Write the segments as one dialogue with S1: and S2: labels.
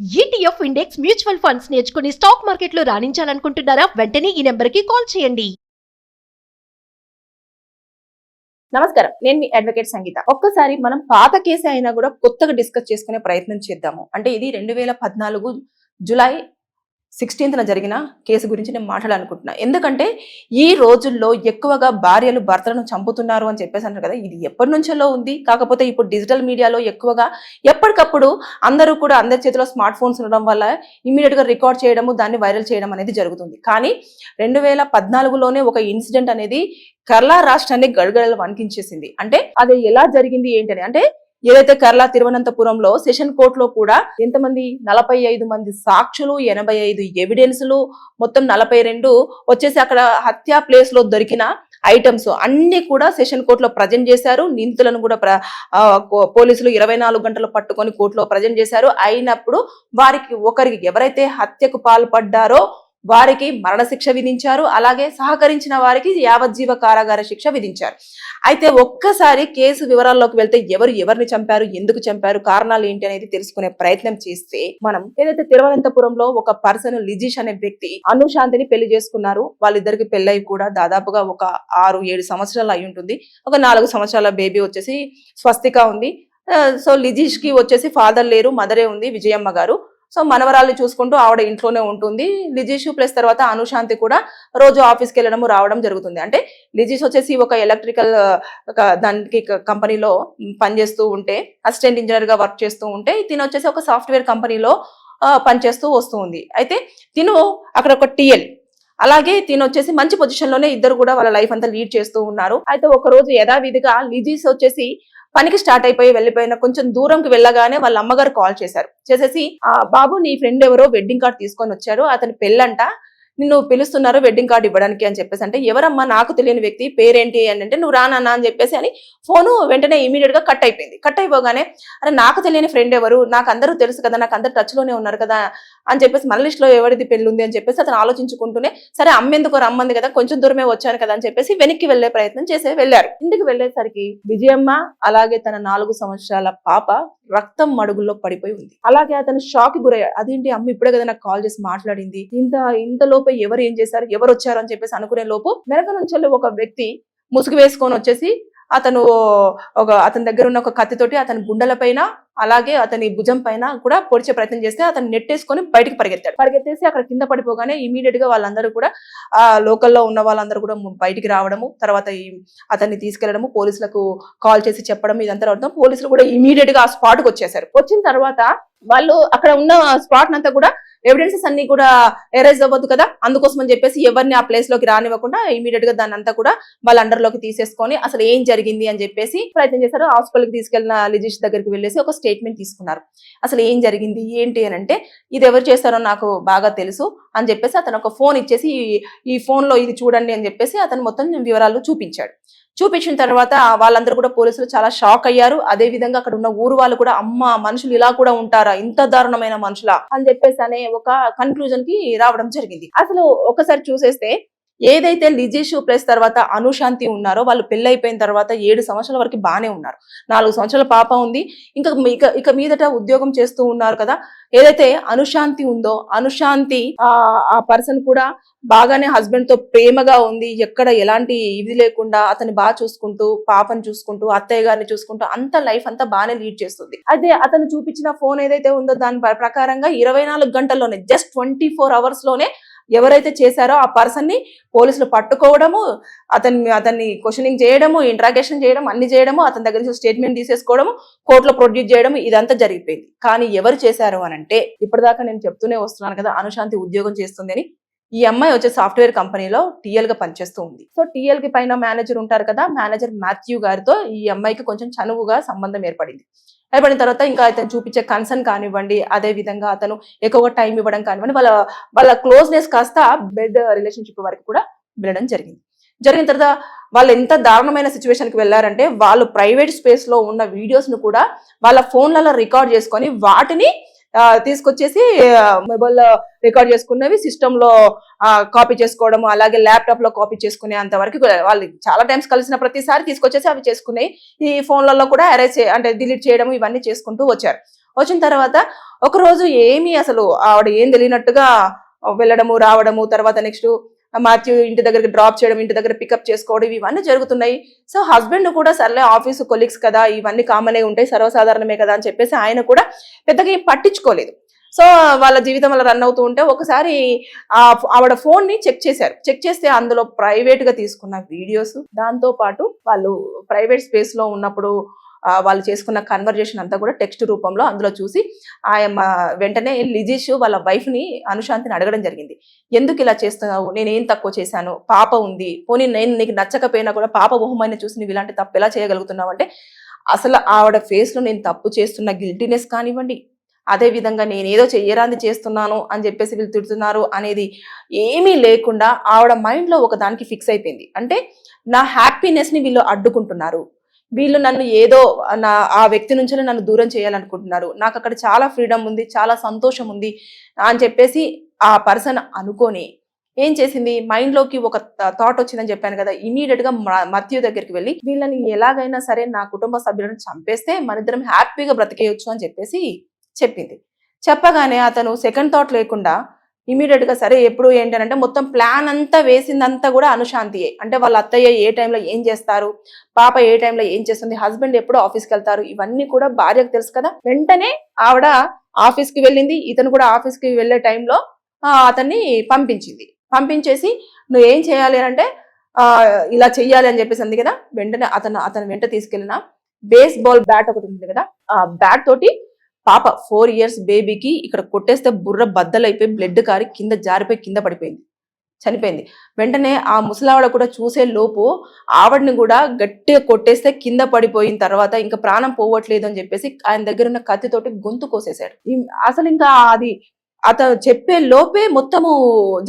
S1: ETF index mutual funds నేర్చుకుని stock మార్కెట్లో రాణించాలనుకుంటున్నారా? వెంటనే ఈ నెంబర్కి కాల్ చేయండి.
S2: నమస్కారం, నేను మీ అడ్వకేట్ సంగీత. ఒక్కసారి మనం పాత కేసు అయినా కూడా కొత్తగా డిస్కస్ చేసుకునే ప్రయత్నం చేద్దాము. అంటే ఇది 2014 జూలై 16న జరిగిన కేసు గురించి నేను మాట్లాడాలనుకుంటున్నా. ఎందుకంటే ఈ రోజుల్లో ఎక్కువగా భార్యలు భర్తలను చంపుతున్నారు అని చెప్పేసి అంటారు కదా, ఇది ఎప్పటి నుంచో ఉంది. కాకపోతే ఇప్పుడు డిజిటల్ మీడియాలో ఎక్కువగా ఎప్పటికప్పుడు అందరూ కూడా అందరి చేతిలో స్మార్ట్ ఫోన్స్ ఉండడం వల్ల ఇమీడియట్ గా రికార్డ్ చేయడము, దాన్ని వైరల్ చేయడం అనేది జరుగుతుంది. కానీ 2014లోనే ఒక ఇన్సిడెంట్ అనేది కేరళ రాష్ట్రాన్ని గడగడలు వణికించేసింది. అంటే అది ఎలా జరిగింది ఏంటని, అంటే ఏదైతే కేరళ తిరువనంతపురంలో సెషన్ కోర్టులో కూడా ఎంతమంది 45 మంది సాక్షులు, 85 ఎవిడెన్స్లు, మొత్తం 42 వచ్చేసి అక్కడ హత్యా ప్లేస్ లో దొరికిన ఐటమ్స్ అన్ని కూడా సెషన్ కోర్టులో ప్రజెంట్ చేశారు. నిందితులను కూడా పోలీసులు 24 గంటలు పట్టుకొని కోర్టులో ప్రజెంట్ చేశారు. అయినప్పుడు ఒకరికి ఎవరైతే హత్యకు పాల్పడ్డారో వారికి మరణశిక్ష విధించారు. అలాగే సహకరించిన వారికి యావజ్జీవ కారాగార శిక్ష విధించారు. అయితే ఒక్కసారి కేసు వివరాల్లోకి వెళ్తే ఎవరిని చంపారు, ఎందుకు చంపారు, కారణాలు ఏంటి అనేది తెలుసుకునే ప్రయత్నం చేస్తే, మనం ఏదైతే తిరువనంతపురంలో ఒక పర్సన్ లిజీష్ అనే వ్యక్తి అనుశాంతిని పెళ్లి చేసుకున్నారు. వాళ్ళిద్దరికి పెళ్ళై కూడా దాదాపుగా ఒక 6-7 సంవత్సరాలు అయి ఉంటుంది. ఒక 4 సంవత్సరాల బేబీ వచ్చేసి స్వస్తిక ఉంది. సో లిజీష్ కి వచ్చేసి ఫాదర్ లేరు, మదరే ఉంది, విజయమ్మ గారు. సో మనవరాల్ని చూసుకుంటూ ఆవిడ ఇంట్లోనే ఉంటుంది. లిజీష్ ప్లస్ తర్వాత అనుశాంతి కూడా రోజు ఆఫీస్కి వెళ్ళడం రావడం జరుగుతుంది. అంటే లిజీష్ వచ్చేసి ఒక ఎలక్ట్రికల్ దానికి కంపెనీలో పనిచేస్తూ ఉంటే, అసిస్టెంట్ ఇంజనీర్ గా వర్క్ చేస్తూ ఉంటే, తిను వచ్చేసి ఒక సాఫ్ట్వేర్ కంపెనీలో పనిచేస్తూ వస్తూ ఉంది. అయితే తిను అక్కడ ఒక టీఎల్, అలాగే తిను వచ్చేసి మంచి పొజిషన్ లోనే ఇద్దరు కూడా వాళ్ళ లైఫ్ అంతా లీడ్ చేస్తూ ఉన్నారు. అయితే ఒక రోజు యథావిధిగా లిజీష్ వచ్చేసి పనికి స్టార్ట్ అయిపోయి వెళ్ళిపోయిన కొంచెం దూరంకి వెళ్ళగానే వాళ్ళ అమ్మగారు కాల్ చేసేసి, బాబు నీ ఫ్రెండ్ ఎవరో వెడ్డింగ్ కార్డ్ తీసుకొని వచ్చారు, అతని పెళ్ళంట, నిన్ను పిలుస్తున్నారు వెడ్డింగ్ కార్డు ఇవ్వడానికి అని చెప్పేసి. అంటే ఎవరమ్మా, నాకు తెలియని వ్యక్తి, పేరేంటి అని అంటే, నువ్వు రానన్నా అని చెప్పేసి అని ఫోను వెంటనే ఇమీడియట్ గా కట్ అయిపోయింది. కట్ అయిపోగానే, అరే నాకు తెలియని ఫ్రెండ్ ఎవరు, నాకు అందరూ తెలుసు కదా, నాకు అందరు టచ్ లోనే ఉన్నారు కదా అని చెప్పేసి, మన లిస్ట్ లో ఎవరిది పెళ్లి ఉంది అని చెప్పేసి అతను ఆలోచించుకుంటూనే, సరే అమ్మెందుకు రమ్మంది కదా, కొంచెం దూరమే వచ్చాను కదా అని చెప్పేసి వెనక్కి వెళ్లే ప్రయత్నం వెళ్ళారు. ఇంటికి వెళ్లేసరికి విజయమ్మ అలాగే తన 4 సంవత్సరాల పాప రక్తం మడుగుల్లో పడిపోయి ఉంది. అలాగే అతను షాక్ కి గురయ్యాడు. అదేంటి అమ్మ ఇప్పుడే కదా నాకు కాల్ చేసి మాట్లాడింది, ఇంత లోపు ఎవరు ఏం చేశారు, ఎవరు వచ్చారు అని చెప్పేసి అనుకునే లోపు వెనక నుంచి ఒక వ్యక్తి ముసుగు వేసుకొని వచ్చేసి అతని దగ్గర ఉన్న ఒక కత్తితోటి అతని గుండెల పైన అలాగే అతని భుజం పైన కూడా పొడిచే ప్రయత్నం చేస్తే అతను నెట్టేసుకొని బయటకు పరిగెత్తేసి అక్కడ కింద పడిపోగానే ఇమీడియట్ గా వాళ్ళందరూ కూడా లోకల్లో ఉన్న వాళ్ళందరూ కూడా బయటికి రావడము, తర్వాత అతన్ని తీసుకెళ్లడము, పోలీసులకు కాల్ చేసి చెప్పడం, ఇదంతా రావడం. పోలీసులు కూడా ఇమీడియట్ గా ఆ స్పాట్ కు వచ్చేసారు. వచ్చిన తర్వాత వాళ్ళు అక్కడ ఉన్న స్పాట్ అంతా కూడా ఎవిడెన్సెస్ అన్ని కూడా ఎరేజ్ అవ్వద్దు కదా, అందుకోసం అని చెప్పేసి ఎవరిని ఆ ప్లేస్ లోకి రానివ్వకుండా ఇమీడియట్ గా దాన్ని అంతా కూడా వాళ్ళ అండర్ లోకి తీసేసుకొని అసలు ఏం జరిగింది అని చెప్పేసి ప్రయత్నం చేశారు. హాస్పిటల్ కి తీసుకెళ్లిన లిజీష్ దగ్గరికి వెళ్ళేసి ఒక స్టేట్మెంట్ తీసుకున్నారు. అసలు ఏం జరిగింది ఏంటి అని అంటే, ఇది ఎవరు చేస్తారో నాకు బాగా తెలుసు అని చెప్పేసి అతను ఒక ఫోన్ ఇచ్చేసి, ఈ ఫోన్ లో ఇది చూడండి అని చెప్పేసి అతను మొత్తం వివరాలు చూపించిన తర్వాత వాళ్ళందరూ కూడా పోలీసులు చాలా షాక్ అయ్యారు. అదే విధంగా అక్కడ ఉన్న ఊరు వాళ్ళు కూడా, అమ్మ మనుషులు ఇలా కూడా ఉంటారా, ఇంత దారుణమైన మనుషులా అని చెప్పేసి అనే ఒక కన్క్లూజన్ కి రావడం జరిగింది. అసలు ఒకసారి చూసేస్తే, ఏదైతే లిజీష్ ప్లస్ తర్వాత అనుశాంతి ఉన్నారో వాళ్ళు పెళ్ళైపోయిన తర్వాత 7 సంవత్సరాల వరకు బాగానే ఉన్నారు. 4 సంవత్సరాల పాప ఉంది. ఇక మీదట ఉద్యోగం చేస్తూ ఉన్నారు కదా. ఏదైతే అనుశాంతి ఉందో, అనుశాంతి ఆ పర్సన్ కూడా బాగానే హస్బెండ్ తో ప్రేమగా ఉంది. ఎక్కడ ఎలాంటి ఇది లేకుండా అతన్ని బాగా చూసుకుంటూ, పాపను చూసుకుంటూ, అత్తయ్య గారిని చూసుకుంటూ అంత లైఫ్ అంతా బాగానే లీడ్ చేస్తుంది. అదే అతను చూపించిన ఫోన్ ఏదైతే ఉందో దాని ప్రకారంగా 24 గంటల్లోనే, జస్ట్ 24 అవర్స్ లోనే ఎవరైతే చేశారో ఆ పర్సన్ ని పోలీసులు పట్టుకోవడము, అతన్ని క్వశ్చనింగ్ చేయడము, ఇంట్రాగేషన్ చేయడం, అన్ని చేయడము, అతని దగ్గర నుంచి స్టేట్మెంట్ తీసేసుకోవడము, కోర్టులో ప్రొడ్యూస్ చేయడం, ఇదంతా జరిగిపోయింది. కానీ ఎవరు చేశారు అని అంటే, ఇప్పటిదాకా నేను చెప్తూనే వస్తున్నాను కదా, అనుశాంతి ఉద్యోగం చేస్తుంది అని. ఈ అమ్మాయి వచ్చే సాఫ్ట్వేర్ కంపెనీలో టీఎల్ గా పనిచేస్తూ ఉంది. సో టీఎల్ కి పైన మేనేజర్ ఉంటారు కదా, మేనేజర్ మాథ్యూ గారితో ఈ అమ్మాయికి కొంచెం చనువుగా సంబంధం ఏర్పడింది. తర్వాత ఇంకా అతను చూపించే కన్సర్న్ కానివ్వండి, అదే విధంగా అతను ఎక్కువగా టైం ఇవ్వడం కానివ్వండి, వాళ్ళ క్లోజ్నెస్ కాస్త బెడ్ రిలేషన్షిప్ వరకు కూడా వెళ్ళడం జరిగిన తర్వాత వాళ్ళు ఎంత దారుణమైన సిచ్యువేషన్ కి వెళ్ళారంటే, వాళ్ళు ప్రైవేట్ స్పేస్ లో ఉన్న వీడియోస్ ను కూడా వాళ్ళ ఫోన్లలో రికార్డ్ చేసుకొని వాటిని తీసుకొచ్చేసి మొబైల్ లో రికార్డ్ చేసుకున్నవి సిస్టమ్ లో కాపీ చేసుకోవడం, అలాగే ల్యాప్టాప్ లో కాపీ చేసుకునే అంతవరకు వాళ్ళు చాలా టైమ్స్ కలిసిన ప్రతిసారి తీసుకొచ్చేసి అవి చేసుకునే ఈ ఫోన్లలో కూడా అరేంజ్ అంటే డిలీట్ చేయడం, ఇవన్నీ చేసుకుంటూ వచ్చారు. వచ్చిన తర్వాత ఒక రోజు ఏమీ అసలు ఆవిడ ఏం తెలియనట్టుగా వెళ్ళడము రావడము, తర్వాత నెక్స్ట్ మాథ్యూ ఇంటి దగ్గరికి డ్రాప్ చేయడం, ఇంటి దగ్గర పికప్ చేసుకోవడం, ఇవన్నీ జరుగుతున్నాయి. సో హస్బెండ్ కూడా సర్లే ఆఫీసు కొలీగ్స్ కదా, ఇవన్నీ కామనే ఉంటాయి, సర్వసాధారణమే కదా అని చెప్పేసి ఆయన కూడా పెద్దగా ఏం పట్టించుకోలేదు. సో వాళ్ళ జీవితం అలా రన్ అవుతూ ఉంటే ఒకసారి ఆవిడ ఫోన్ ని చెక్ చేశారు. చెక్ చేస్తే అందులో ప్రైవేట్ గా తీసుకున్న వీడియోస్, దాంతో పాటు వాళ్ళు ప్రైవేట్ స్పేస్ లో ఉన్నప్పుడు వాళ్ళు చేసుకున్న కన్వర్జేషన్ అంతా కూడా టెక్స్ట్ రూపంలో అందులో చూసి ఆయన వెంటనే లిజీష్ వాళ్ళ వైఫ్ ని అనుశాంతిని అడగడం జరిగింది. ఎందుకు ఇలా చేస్తున్నావు, నేనేం తక్కువ చేశాను, పాప ఉంది, పోనీ నేను నీకు నచ్చకపోయినా కూడా పాప మొహమైన చూసి నువ్వు ఇలాంటి తప్పు ఎలా చేయగలుగుతున్నావు అంటే, అసలు ఆవిడ ఫేస్ లో నేను తప్పు చేస్తున్న గిల్టీనెస్ కానివ్వండి, అదే విధంగా నేనేదో చెయ్యరాంది చేస్తున్నాను అని చెప్పేసి వీళ్ళు తిడుతున్నారు అనేది ఏమీ లేకుండా ఆవిడ మైండ్ లో ఒక దానికి ఫిక్స్ అయిపోయింది. అంటే నా హ్యాపీనెస్ ని వీళ్ళు అడ్డుకుంటున్నారు, వీళ్ళు నన్ను ఏదో ఆ వ్యక్తి నుంచి నన్ను దూరం చేయాలనుకుంటున్నారు, నాకు అక్కడ చాలా ఫ్రీడమ్ ఉంది, చాలా సంతోషం ఉంది అని చెప్పేసి ఆ పర్సన్ అనుకొని ఏం చేసింది, మైండ్ లోకి ఒక థాట్ వచ్చిందని చెప్పాను కదా, ఇమీడియట్ గా మాథ్యూ దగ్గరికి వెళ్ళి వీళ్ళని ఎలాగైనా సరే నా కుటుంబ సభ్యులను చంపేస్తే మనిద్దరం హ్యాపీగా బ్రతికేయొచ్చు అని చెప్పేసి చెప్పింది. చెప్పగానే అతను సెకండ్ థాట్ లేకుండా ఇమీడియట్ గా సరే ఎప్పుడు ఏంటంటే మొత్తం ప్లాన్ అంతా వేసిందంతా కూడా అనుశాంతియే. అంటే వాళ్ళ అత్తయ్య ఏ టైంలో ఏం చేస్తారు, పాప ఏ టైంలో ఏం చేస్తుంది, హస్బెండ్ ఎప్పుడు ఆఫీస్కి వెళ్తారు, ఇవన్నీ కూడా భార్యకు తెలుసు కదా. వెంటనే ఆవిడ ఆఫీస్కి వెళ్ళింది, ఇతను కూడా ఆఫీస్కి వెళ్లే టైంలో అతన్ని పంపించేసి నువ్వు ఏం చేయాలి అంటే ఇలా చెయ్యాలి అని చెప్పేసి అంది కదా. వెంటనే అతను వెంట తీసుకెళ్ళిన బేస్బాల్ బ్యాట్ ఒకటి ఉంది కదా, ఆ బ్యాట్ తోటి పాప 4 years బేబీకి ఇక్కడ కొట్టేస్తే బుర్ర బద్దలైపోయి బ్లడ్ కారి కింద జారిపోయి కింద పడిపోయింది, చనిపోయింది. వెంటనే ఆ ముసలావిడ కూడా చూసే లోపు ఆవిడని కూడా గట్టిగా కొట్టేస్తే కింద పడిపోయిన తర్వాత ఇంకా ప్రాణం పోవట్లేదు అని చెప్పేసి ఆయన దగ్గర ఉన్న కత్తితోటి గొంతు కోసేశాడు. అసలు ఇంకా అది అతను చెప్పే లోపే మొత్తము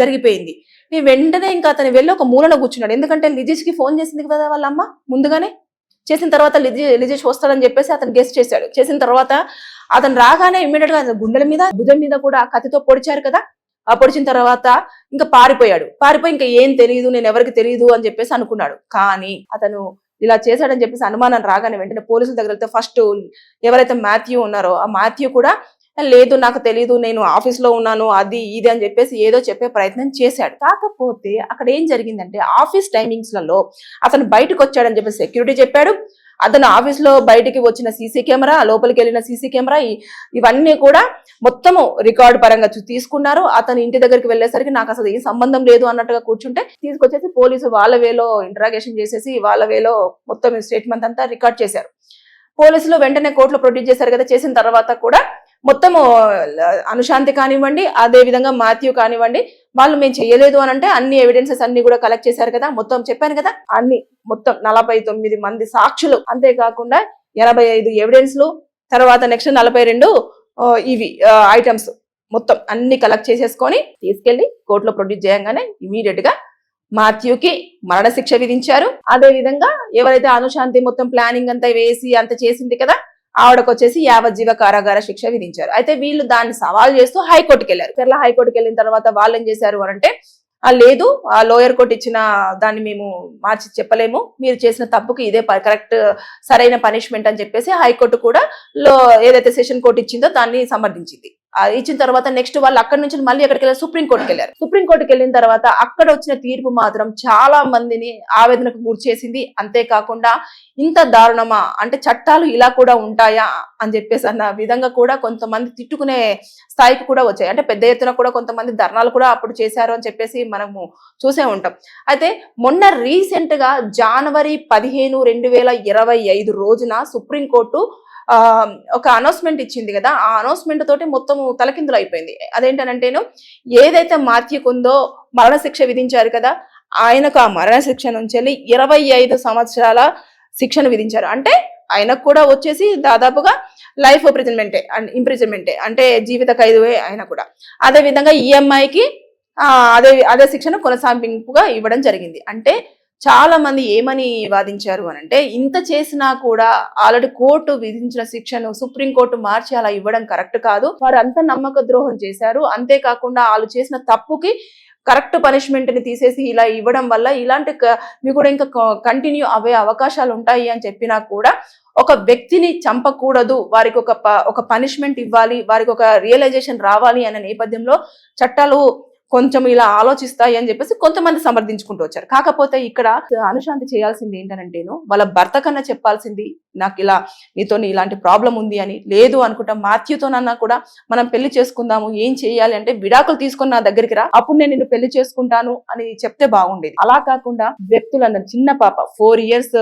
S2: జరిగిపోయింది. వెంటనే ఇంకా అతను వెళ్ళి ఒక మూలన కూర్చున్నాడు. ఎందుకంటే లిజీష్ కి ఫోన్ చేసింది కదా వాళ్ళ అమ్మ ముందుగానే. చేసిన తర్వాత లిజీష్ వస్తాడని చెప్పేసి అతను గెస్ట్ చేశాడు. చేసిన తర్వాత అతను రాగానే ఇమ్మీడియట్ గా గుండెల మీద భుజం మీద కూడా కత్తితో పొడిచారు కదా. ఆ పొడిచిన తర్వాత ఇంకా పారిపోయి ఇంకా ఏం తెలియదు, నేను ఎవరికి తెలియదు అని చెప్పేసి అనుకున్నాడు. కానీ అతను ఇలా చేశాడని చెప్పేసి అనుమానం రాగానే వెంటనే పోలీసుల దగ్గర వెళ్తే ఫస్ట్ ఎవరైతే మాథ్యూ ఉన్నారో ఆ మాథ్యూ కూడా లేదు నాకు తెలీదు, నేను ఆఫీస్ లో ఉన్నాను, అది ఇది అని చెప్పేసి ఏదో చెప్పే ప్రయత్నం చేశాడు. కాకపోతే అక్కడ ఏం జరిగిందంటే ఆఫీస్ టైమింగ్స్ లలో అతను బయటకు వచ్చాడని చెప్పేసి సెక్యూరిటీ చెప్పాడు. అతను ఆఫీస్ లో బయటికి వచ్చిన సీసీ కెమెరా, లోపలికి వెళ్ళిన సీసీ కెమెరా, ఇవన్నీ కూడా మొత్తము రికార్డు పరంగా తీసుకున్నారు. అతను ఇంటి దగ్గరికి వెళ్ళేసరికి నాకు అసలు ఏం సంబంధం లేదు అన్నట్టుగా కూర్చుంటే తీసుకొచ్చేసి పోలీసు వాళ్ళ వేలో ఇంటరాగేషన్ చేసేసి వాళ్ళ వేలో మొత్తం స్టేట్మెంట్ అంతా రికార్డ్ చేశారు. పోలీసులు వెంటనే కోర్టులో ప్రొడ్యూస్ చేశారు కదా. చేసిన తర్వాత కూడా మొత్తము అనుశాంతి కానివ్వండి, అదే విధంగా మాథ్యూ కానివ్వండి, వాళ్ళు మేము చేయలేదు అని అంటే అన్ని ఎవిడెన్సెస్ అన్ని కూడా కలెక్ట్ చేశారు కదా. మొత్తం చెప్పాను కదా, అన్ని మొత్తం 49 మంది సాక్షులు, అంతేకాకుండా 85 ఎవిడెన్స్లు, తర్వాత నెక్స్ట్ 42 ఇవి ఐటమ్స్ మొత్తం అన్ని కలెక్ట్ చేసేసుకొని తీసుకెళ్లి కోర్టులో ప్రొడ్యూస్ చేయగానే ఇమీడియట్ గా మాథ్యూకి మరణశిక్ష విధించారు. అదే విధంగా ఎవరైతే అనుశాంతి మొత్తం ప్లానింగ్ అంతా వేసి అంత చేసింది కదా, ఆవిడకు వచ్చేసి యావజ్జీవ కారాగార శిక్ష విధించారు. అయితే వీళ్ళు దాన్ని సవాల్ చేస్తూ హైకోర్టుకి వెళ్ళారు. కేరళ హైకోర్టుకి వెళ్ళిన తర్వాత వాళ్ళు ఏం చేశారు అంటే లేదు, ఆ లోయర్ కోర్టు ఇచ్చిన దాన్ని మేము మార్చి చెప్పలేము, మీరు చేసిన తప్పుకి ఇదే కరెక్ట్ సరైన పనిష్మెంట్ అని చెప్పేసి హైకోర్టు కూడా ఏదైతే సెషన్ కోర్టు ఇచ్చిందో దాన్ని సమర్థించింది. ఇచ్చిన తర్వాత నెక్స్ట్ వాళ్ళు అక్కడి నుంచి మళ్ళీ ఎక్కడికి వెళ్ళారు, సుప్రీంకోర్టుకి వెళ్ళారు. సుప్రీంకోర్టుకి వెళ్ళిన తర్వాత అక్కడ వచ్చిన తీర్పు మాత్రం చాలా మందిని ఆవేదనకు గురి చేసింది. అంతేకాకుండా ఇంత దారుణమా, అంటే చట్టాలు ఇలా కూడా ఉంటాయా అని చెప్పేసి అన్న విధంగా కూడా కొంతమంది తిట్టుకునే స్థాయికి కూడా వచ్చాయి. అంటే పెద్ద ఎత్తున కూడా కొంతమంది ధర్నాలు కూడా అప్పుడు చేశారు అని చెప్పేసి మనము చూసే ఉంటాం. అయితే మొన్న రీసెంట్ గా జనవరి 15, 2025 రోజున సుప్రీంకోర్టు ఒక అనౌన్స్మెంట్ ఇచ్చింది కదా. ఆ అనౌన్స్మెంట్ తోటి మొత్తం తలకిందులు అయిపోయింది. అదేంటనంటేను ఏదైతే మాథ్యూకు ఉందో మరణశిక్ష విధించారు కదా, ఆయనకు ఆ మరణశిక్ష నుంచి 25 సంవత్సరాల శిక్షను విధించారు. అంటే ఆయనకు కూడా వచ్చేసి దాదాపుగా లైఫ్ ఇంప్రిజన్మెంటే, అంటే జీవిత ఖైదువే ఆయన కూడా. అదే విధంగా ఈ అమ్మాయికి అదే శిక్షను కొనసాగింపుగా ఇవ్వడం జరిగింది. అంటే చాలా మంది ఏమని వాదించారు అని అంటే, ఇంత చేసినా కూడా ఆల్రెడీ కోర్టు విధించిన శిక్షను సుప్రీంకోర్టు మార్చి అలా ఇవ్వడం కరెక్ట్ కాదు, వారు అంత నమ్మక ద్రోహం చేశారు. అంతేకాకుండా వాళ్ళు చేసిన తప్పుకి కరెక్ట్ పనిష్మెంట్ ని తీసేసి ఇలా ఇవ్వడం వల్ల ఇలాంటి కూడా ఇంకా కంటిన్యూ అవే అవకాశాలు ఉంటాయి అని చెప్పినా కూడా ఒక వ్యక్తిని చంపకూడదు, వారికి ఒక పనిష్మెంట్ ఇవ్వాలి, వారికి ఒక రియలైజేషన్ రావాలి అనే నేపథ్యంలో చట్టాలు కొంచెం ఇలా ఆలోచిస్తాయి అని చెప్పేసి కొంతమంది సమర్థించుకుంటూ వచ్చారు. కాకపోతే ఇక్కడ అనుశాంతి చేయాల్సింది ఏంటనంటేను, వాళ్ళ భర్త కన్నా చెప్పాల్సింది నాకు ఇలా నీతో ఇలాంటి ప్రాబ్లం ఉంది అని. లేదు అనుకుంటా మాథ్యూతోనన్నా కూడా మనం పెళ్లి చేసుకుందాము, ఏం చేయాలి అంటే విడాకులు తీసుకొని నా దగ్గరికి రా, అప్పుడు నేను నిన్ను పెళ్లి చేసుకుంటాను అని చెప్తే బాగుండేది. అలా కాకుండా వ్యక్తులందరూ, చిన్న పాప 4 years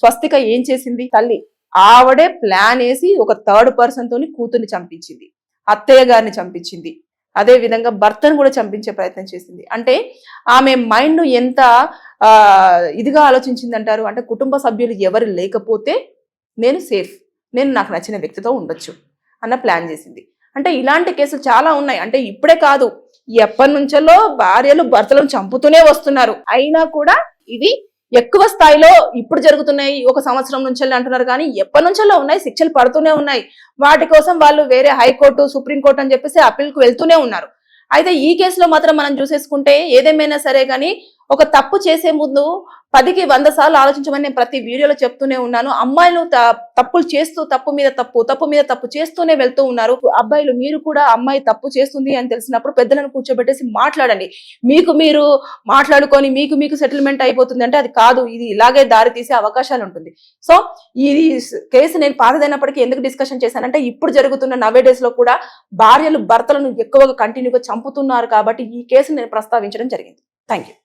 S2: స్వస్తిక ఏం చేసింది, తల్లి ఆవిడే ప్లాన్ వేసి ఒక థర్డ్ పర్సన్ తోని కూతుర్ని చంపించింది, అత్తయ్య గారిని చంపించింది, అదే విధంగా భర్తను కూడా చంపించే ప్రయత్నం చేసింది. అంటే ఆమె మైండ్ ఎంత ఇదిగా ఆలోచించింది అంటారు అంటే, కుటుంబ సభ్యులు ఎవరు లేకపోతే నేను సేఫ్, నేను నాకు నచ్చిన వ్యక్తితో ఉండొచ్చు అన్న ప్లాన్ చేసింది. అంటే ఇలాంటి కేసులు చాలా ఉన్నాయి. అంటే ఇప్పుడే కాదు, ఎప్పటి నుంచో భార్యలు భర్తలను చంపుతూనే వస్తున్నారు. అయినా కూడా ఇవి ఎక్కువ స్థాయిలో ఇప్పుడు జరుగుతున్నాయి, 1 సంవత్సరం నుంచి అంటున్నారు, కానీ ఎప్పటి నుంచో ఉన్నాయి, శిక్షలు పడుతూనే ఉన్నాయి. వాటి కోసం వాళ్ళు వేరే హైకోర్టు, సుప్రీంకోర్టు అని చెప్పేసి అప్పీల్కు వెళ్తూనే ఉన్నారు. అయితే ఈ కేసులో మాత్రం మనం చూసేసుకుంటే ఏదేమైనా సరే కానీ ఒక తప్పు చేసే ముందు 10కి 100 సార్లు ఆలోచించమని నేను ప్రతి వీడియోలో చెప్తూనే ఉన్నాను. అమ్మాయిలు తప్పులు చేస్తూ తప్పు మీద తప్పు చేస్తూనే వెళ్తూ ఉన్నారు. అబ్బాయిలు మీరు కూడా అమ్మాయి తప్పు చేస్తుంది అని తెలిసినప్పుడు పెద్దలను కూర్చోబెట్టేసి మాట్లాడండి. మీకు మీరు మాట్లాడుకొని మీకు సెటిల్మెంట్ అయిపోతుంది అంటే అది కాదు, ఇది ఇలాగే దారి తీసే అవకాశాలు ఉంటుంది. సో ఈ కేసు నేను పాతదైనప్పటికీ ఎందుకు డిస్కషన్ చేశానంటే, ఇప్పుడు జరుగుతున్న నవే డేస్ లో కూడా భార్యలు భర్తలను ఎక్కువగా కంటిన్యూగా చంపుతున్నారు కాబట్టి ఈ కేసు నేను ప్రస్తావించడం జరిగింది. Thank you.